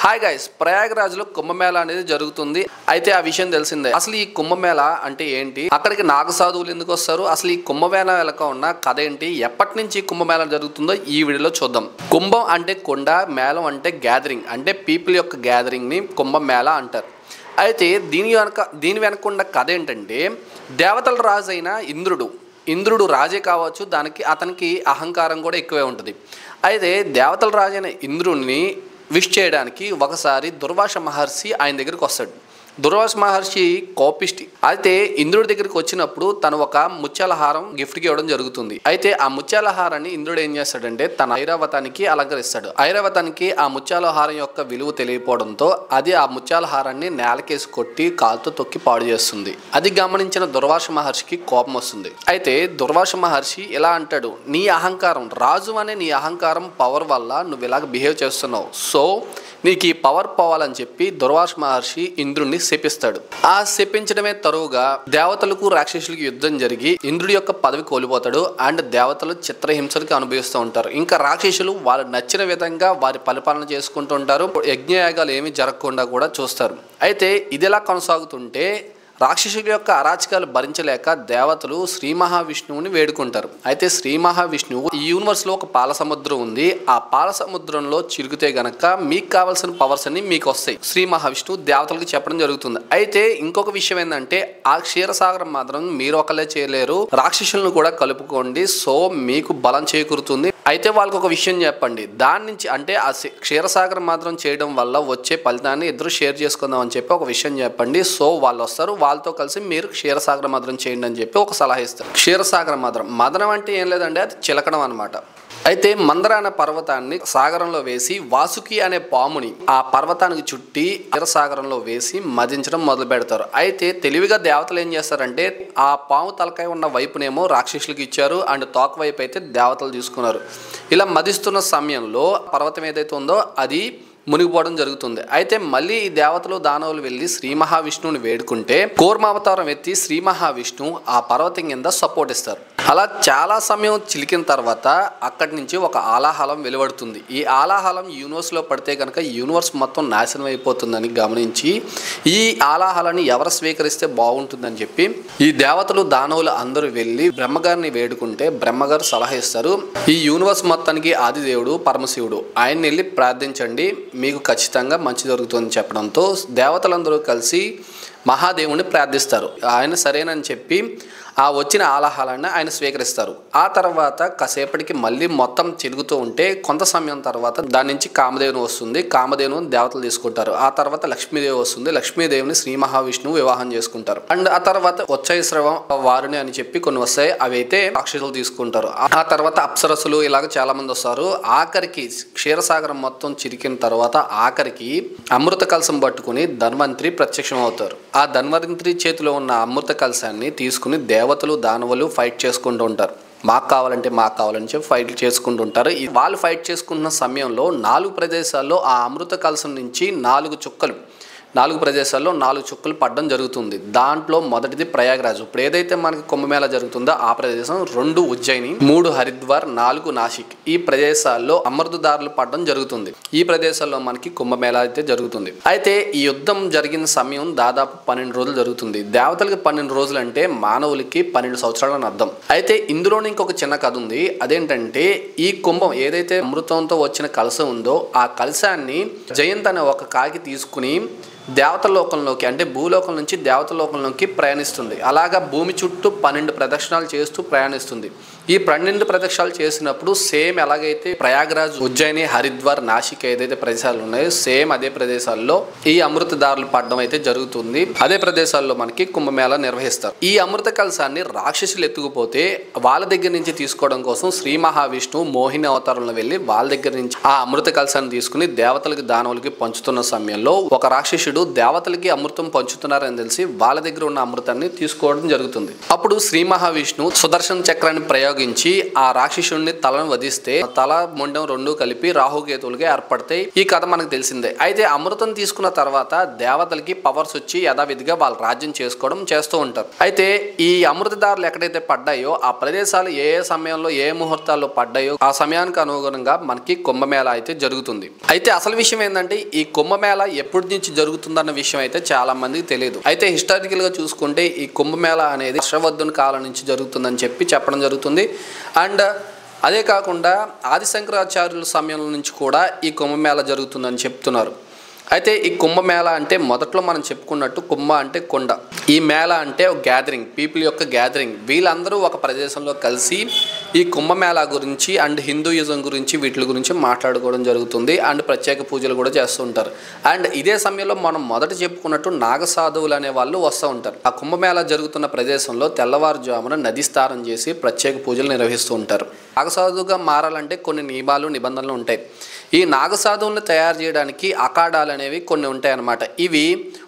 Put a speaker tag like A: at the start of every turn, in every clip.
A: Hi guys, ప్రయాగరాజ్లో Kumbh Mela అనేది జరుగుతుంది. అయితే ఆ విషయం తెలిసిందే. అసలు ఈ కుంభమేళా అంటే ఏంటి, అక్కడికి నాగ సాధువులు ఎందుకు వస్తారు, అసలు ఈ కుంభమేళా వెనక ఉన్న కథ ఏంటి, ఎప్పటి నుంచి కుంభమేళా జరుగుతుందో ఈ వీడియోలో చూద్దాం. కుంభం అంటే కొండ, మేళం అంటే గ్యాదరింగ్, అంటే పీపుల్ యొక్క గ్యాదరింగ్ ని కుంభమేళా అంటారు. అయితే దీని వెనక ఉన్న కథ ఏంటంటే, దేవతల రాజు అయిన ఇంద్రుడు రాజే కావచ్చు, అతనికి అహంకారం కూడా ఎక్కువే ఉంటుంది. అయితే దేవతల రాజు అయిన ఇంద్రుడిని విష్ చేయడానికి ఒకసారి దుర్వాస మహర్షి ఆయన దగ్గరికి వస్తాడు. దుర్వాస మహర్షి కోపిష్టి. అయితే ఇంద్రుడి దగ్గరికి వచ్చినప్పుడు తను ఒక ముత్యాల హారం గిఫ్ట్కి ఇవ్వడం జరుగుతుంది. అయితే ఆ ముత్యాల హారాన్ని ఇంద్రుడు ఏం చేస్తాడంటే తన ఐరావతానికి అలంకరిస్తాడు. ఐరావతానికి ఆ ముత్యాల హారం యొక్క విలువ తెలియకపోవడంతో అది ఆ ముత్యాల హారాన్ని నేలకేసి కొట్టి కాలుతో తొక్కి పాడు చేస్తుంది. అది గమనించిన దుర్వాస మహర్షికి కోపం వస్తుంది. అయితే దుర్వాస మహర్షి ఇలా అంటాడు, నీ అహంకారం, రాజు అనే నీ అహంకారం పవర్ వల్ల నువ్వు ఇలాగ బిహేవ్ చేస్తున్నావు, సో నీకు ఈ పవర్ పోవాలని చెప్పి దుర్వాస మహర్షి ఇంద్రుడిని శపిస్తాడు. ఆ శపించడమే తరువుగా దేవతలకు రాక్షసులకు యుద్ధం జరిగి ఇంద్రుడి యొక్క పదవి కోల్పోతాడు. అండ్ దేవతలు చిత్రహింసలకు అనుభవిస్తూ ఉంటారు. ఇంకా రాక్షసులు వాళ్ళు నచ్చిన విధంగా వారి పరిపాలన చేసుకుంటూ ఉంటారు. యజ్ఞయాగాలు ఏమీ జరగకుండా కూడా చూస్తారు. అయితే ఇదిలా కొనసాగుతుంటే రాక్షసుల యొక్క అరాచకాలు భరించలేక దేవతలు శ్రీ మహావిష్ణువుని వేడుకుంటారు. అయితే శ్రీ మహావిష్ణువు ఈ యూనివర్స్లో ఒక పాల సముద్రం ఉంది, ఆ పాల సముద్రంలో చిరిగితే గనక మీకు కావాల్సిన పవర్స్ అన్ని మీకు వస్తాయి. శ్రీ మహావిష్ణువు దేవతలకు చెప్పడం జరుగుతుంది. అయితే ఇంకొక విషయం ఏంటంటే, ఆ క్షీరసాగరం మాత్రం మీరు ఒకళ్ళే చేయలేరు, రాక్షసులను కూడా కలుపుకోండి, సో మీకు బలం చేకూరుతుంది. అయితే వాళ్ళకి ఒక విషయం చెప్పండి, దాని నుంచి అంటే ఆ క్షీరసాగరం మాత్రం చేయడం వల్ల వచ్చే ఫలితాన్ని ఇద్దరు షేర్ చేసుకుందాం అని చెప్పి ఒక విషయం చెప్పండి. సో వాళ్ళు వస్తారు, వాళ్ళతో కలిసి మీరు క్షీరసాగర మదనం చేయండి అని చెప్పి ఒక సలహా ఇస్తారు. క్షీరసాగర మదనం అంటే ఏం లేదండి, అది చిలకడం అనమాట. అయితే మందర అనే పర్వతాన్ని సాగరంలో వేసి వాసుకి అనే పాముని ఆ పర్వతానికి చుట్టి క్షీరసాగరంలో వేసి మదించడం మొదలు పెడతారు. అయితే తెలివిగా దేవతలు ఏం చేస్తారంటే, ఆ పాము తలకాయ ఉన్న వైపునేమో రాక్షసులకు ఇచ్చారు, అండ్ తోక వైపు అయితే దేవతలు తీసుకున్నారు. ఇలా మదిస్తున్న సమయంలో పర్వతం ఏదైతే ఉందో అది మునిగిపోవడం జరుగుతుంది. అయితే మళ్ళీ ఈ దేవతలు దానవులు వెళ్ళి శ్రీ మహావిష్ణువుని వేడుకుంటే కూర్మావతారం ఎత్తి శ్రీ మహావిష్ణువు ఆ పర్వతం కింద సపోర్ట్ ఇస్తారు. అలా చాలా సమయం చిలికిన తర్వాత అక్కడి నుంచి ఒక ఆలాహలం వెలువడుతుంది. ఈ ఆలాహలం యూనివర్స్లో పడితే కనుక యూనివర్స్ మొత్తం నాశనం అయిపోతుందని గమనించి ఈ ఆలాహలాన్ని ఎవరు స్వీకరిస్తే బాగుంటుందని చెప్పి ఈ దేవతలు దానవులు అందరూ వెళ్ళి బ్రహ్మగారిని వేడుకుంటే బ్రహ్మగారు సలహా ఇస్తారు, ఈ యూనివర్స్ మొత్తానికి ఆదిదేవుడు పరమశివుడు, ఆయన్ని వెళ్ళి ప్రార్థించండి, మీకు ఖచ్చితంగా మంచి జరుగుతుందని చెప్పడంతో దేవతలందరూ కలిసి మహాదేవుని ప్రార్థిస్తారు. ఆయన సరేనని చెప్పి ఆ వచ్చిన ఆలాహలాన్ని ఆయన స్వీకరిస్తారు. ఆ తర్వాత కాసేపటికి మళ్ళీ మొత్తం చిలుగుతూ ఉంటే కొంత సమయం తర్వాత దాని నుంచి కామధేను వస్తుంది. కామధేనుని దేవతలు తీసుకుంటారు. ఆ తర్వాత లక్ష్మీదేవి వస్తుంది. లక్ష్మీదేవిని శ్రీ మహావిష్ణువు వివాహం చేసుకుంటారు. అండ్ ఆ తర్వాత ఉచ్చైశ్రవం వారుని అని చెప్పి కొన్ని వస్తాయి, అవి అయితే రాక్షసులు తీసుకుంటారు. ఆ తర్వాత అప్సరసులు ఇలాగ చాలా మంది వస్తారు. ఆఖరికి క్షీరసాగరం మొత్తం చిరికిన తర్వాత ఆఖరికి అమృత కలశం పట్టుకుని ధన్వంతరి ప్రత్యక్షం అవుతారు. ఆ ధన్వంతరి చేతిలో ఉన్న అమృత కలశాన్ని తీసుకుని దేవతలు దానవులు ఫైట్ చేసుకుంటూ ఉంటారు. మాకు కావాలని చెప్పి ఫైట్ చేసుకుంటూ ఉంటారు. వాళ్ళు ఫైట్ చేసుకుంటున్న సమయంలో 4 ప్రదేశాల్లో ఆ అమృత కలశం నుంచి 4 ప్రదేశాల్లో 4 చుక్కలు పడడం జరుగుతుంది. దాంట్లో మొదటిది ప్రయాగరాజ్, ఇప్పుడు ఏదైతే మనకి కుంభమేళా జరుగుతుందో ఆ ప్రదేశం, 2 ఉజ్జయిని, 3 హరిద్వార్, 4 నాసిక్. ఈ ప్రదేశాల్లో అమృతదారులు పడడం జరుగుతుంది. ఈ ప్రదేశాల్లో మనకి కుంభమేళా అయితే జరుగుతుంది. అయితే ఈ యుద్ధం జరిగిన సమయం దాదాపు 12 రోజులు జరుగుతుంది. దేవతలకి 12 రోజులు అంటే మానవులకి 12 సంవత్సరాలు అని అర్థం. అయితే ఇందులోనే ఇంకొక చిన్న కథ ఉంది. అదేంటంటే, ఈ కుంభం ఏదైతే అమృతంతో వచ్చిన కలశం ఉందో ఆ కలశాన్ని జయంత్ అనే ఒక కాకి తీసుకుని దేవతలోకంలోకి అంటే భూలోకం నుంచి దేవతలోకంలోకి ప్రయాణిస్తుంది. అలాగా భూమి చుట్టూ 12 ప్రదక్షిణాలు చేస్తూ ప్రయాణిస్తుంది. ఈ 12 ప్రదక్షిణాలు చేసినప్పుడు సేమ్ ఎలాగైతే ప్రయాగరాజ్, ఉజ్జయిని, హరిద్వార్, నాసిక్ ఏదైతే ప్రదేశాలు ఉన్నాయో సేమ్ అదే ప్రదేశాల్లో ఈ అమృతదారులు పడడం అయితే జరుగుతుంది. అదే ప్రదేశాల్లో మనకి కుంభమేళా నిర్వహిస్తారు. ఈ అమృత కలశాన్ని రాక్షసులు ఎత్తుకుపోతే వాళ్ళ దగ్గర నుంచి తీసుకోవడం కోసం శ్రీ మహావిష్ణువు మోహిని అవతారంలో వెళ్ళి వాళ్ళ దగ్గర నుంచి ఆ అమృత కలశాన్ని తీసుకుని దేవతలకి దానవులకి పంచుతున్న సమయంలో ఒక రాక్షసుడు దేవతలకి అమృతం పంచుతున్నారని తెలిసి వాళ్ళ దగ్గర ఉన్న అమృతాన్ని తీసుకోవడం జరుగుతుంది. అప్పుడు శ్రీ మహావిష్ణువు సుదర్శన చక్రాన్ని ప్రయోగం ఉపయోగించి ఆ రాక్షసుడిని తలను వధిస్తే తల మొండెం రెండు కలిపి రాహుకేతువులుగా ఏర్పడతాయి. ఈ కథ మనకు తెలిసిందే. అయితే అమృతం తీసుకున్న తర్వాత దేవతలకి పవర్స్ వచ్చి యథావిధిగా వాళ్ళ రాజ్యం చేసుకోవడం చేస్తూ ఉంటారు. అయితే ఈ అమృతదారులు ఎక్కడైతే పడ్డాయో ఆ ప్రదేశాలు ఏ సమయంలో ఏ ముహూర్తాల్లో పడ్డాయో ఆ సమయానికి అనుగుణంగా మనకి కుంభమేళా అయితే జరుగుతుంది. అయితే అసలు విషయం ఏంటంటే ఈ కుంభమేళా ఎప్పటి నుంచి జరుగుతుందన్న విషయం అయితే చాలా మందికి తెలియదు. అయితే హిస్టారికల్ గా చూసుకుంటే ఈ కుంభమేళా అనేది హర్షవర్ధన్ కాలం నుంచి జరుగుతుందని చెప్పడం జరుగుతుంది. అండ్ అదే కాకుండా ఆదిశంకరాచార్యుల సమయం నుంచి కూడా ఈ కుంభమేళా జరుగుతుందని చెప్తున్నారు. అయితే ఈ కుంభమేళా అంటే మొదట్లో మనం చెప్పుకున్నట్టు కుంభ అంటే కొండ, ఈ మేళా అంటే ఒక గ్యాదరింగ్, పీపుల్ యొక్క గ్యాదరింగ్. వీళ్ళందరూ ఒక ప్రదేశంలో కలిసి ఈ కుంభమేళా గురించి అండ్ హిందూయిజం గురించి వీటి గురించి మాట్లాడుకోవడం జరుగుతుంది. అండ్ ప్రత్యేక పూజలు కూడా చేస్తూ ఉంటారు. అండ్ ఇదే సమయంలో మనం మొదట చెప్పుకున్నట్టు నాగసాధువులు అనే వాళ్ళు వస్తూ ఉంటారు. ఆ కుంభమేళా జరుగుతున్న ప్రదేశంలో తెల్లవారుజామున నది స్నానం చేసి ప్రత్యేక పూజలు నిర్వహిస్తూ ఉంటారు. నాగసాధువుగా మారాలంటే కొన్ని నియమాలు నిబంధనలు ఉంటాయి. ఈ నాగసాధువులను తయారు చేయడానికి అఖాడాలు అనేవి కొన్ని ఉంటాయన్నమాట. ఇవి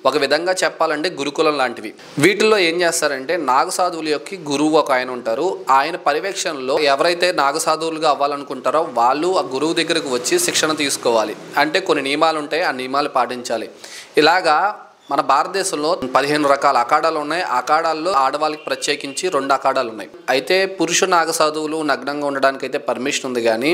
A: ఒక విధంగా చెప్పాలంటే గురుకులం లాంటివి. వీటిల్లో ఏం చేస్తారంటే నాగసాధువుల యొక్క గురువు ఒక ఆయన ఉంటారు. ఆయన పర్యవేక్షణలో ఎవరైతే నాగసాధువులుగా అవ్వాలనుకుంటారో వాళ్ళు ఆ గురువు దగ్గరకు వచ్చి శిక్షణ తీసుకోవాలి. అంటే కొన్ని నియమాలు ఉంటాయి, ఆ నియమాలు పాటించాలి. ఇలాగా మన భారతదేశంలో 15 రకాల అఖాడాలు ఉన్నాయి. అఖాడాల్లో ఆడవాళ్ళకి ప్రత్యేకించి 2 అఖాడాలు ఉన్నాయి. అయితే పురుష నాగసాధువులు నగ్నంగా ఉండడానికి అయితే పర్మిషన్ ఉంది, కానీ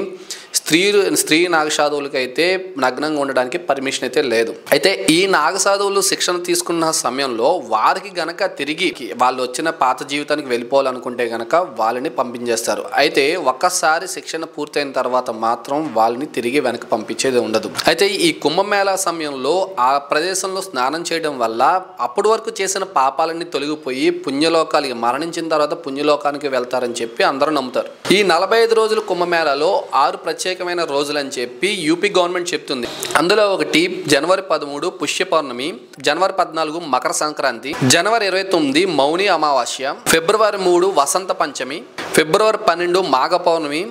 A: స్త్రీ నాగసాధువులకి అయితే నగ్నంగా ఉండడానికి పర్మిషన్ అయితే లేదు. అయితే ఈ నాగసాధువులు శిక్షణ తీసుకున్న సమయంలో వారికి గనక తిరిగి వాళ్ళు వచ్చిన పాత జీవితానికి వెళ్ళిపోవాలనుకుంటే గనక వాళ్ళని పంపించేస్తారు. అయితే ఒక్కసారి శిక్షణ పూర్తయిన తర్వాత మాత్రం వాళ్ళని తిరిగి వెనక్కి పంపించేది ఉండదు. అయితే ఈ కుంభమేళా సమయంలో ఆ ప్రదేశంలో స్నానం చేయడం వల్ల అప్పటి వరకు చేసిన పాపాలన్నీ తొలగిపోయి పుణ్యలోకాలకి మరణించిన తర్వాత పుణ్యలోకానికి వెళ్తారని చెప్పి అందరూ నమ్ముతారు. ఈ 45 రోజుల కుంభమేళాలో 6 ప్రత్యేకమైన రోజులు అని చెప్పి యూపీ గవర్నమెంట్ చెప్తుంది. అందులో ఒకటి జనవరి 13 పుష్య పౌర్ణమి, జనవరి 14 మకర సంక్రాంతి, జనవరి 29 మౌని అమావాస్య, ఫిబ్రవరి 3 వసంత పంచమి, ఫిబ్రవరి 12 మాఘ పౌర్ణమి,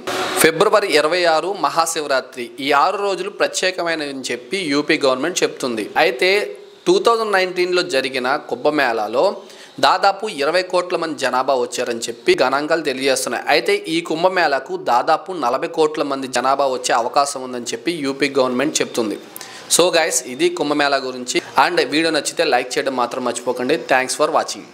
A: ఫిబ్రవరి 26 మహాశివరాత్రి. ఈ 6 రోజులు ప్రత్యేకమైనవి అని చెప్పి యూపీ గవర్నమెంట్ చెప్తుంది. అయితే 2019లో జరిగిన కుంభమేళాలో దాదాపు 20 కోట్ల మంది జనాభా వచ్చారని చెప్పి గణాంకాలు తెలియజేస్తున్నాయి. అయితే ఈ కుంభమేళాకు దాదాపు 40 కోట్ల మంది జనాభా వచ్చే అవకాశం ఉందని చెప్పి యూపీ గవర్నమెంట్ చెప్తుంది. సో గైస్, ఇది కుంభమేళా గురించి. అండ్ వీడియో నచ్చితే లైక్ చేయడం మాత్రం మర్చిపోకండి. Thanks for watching.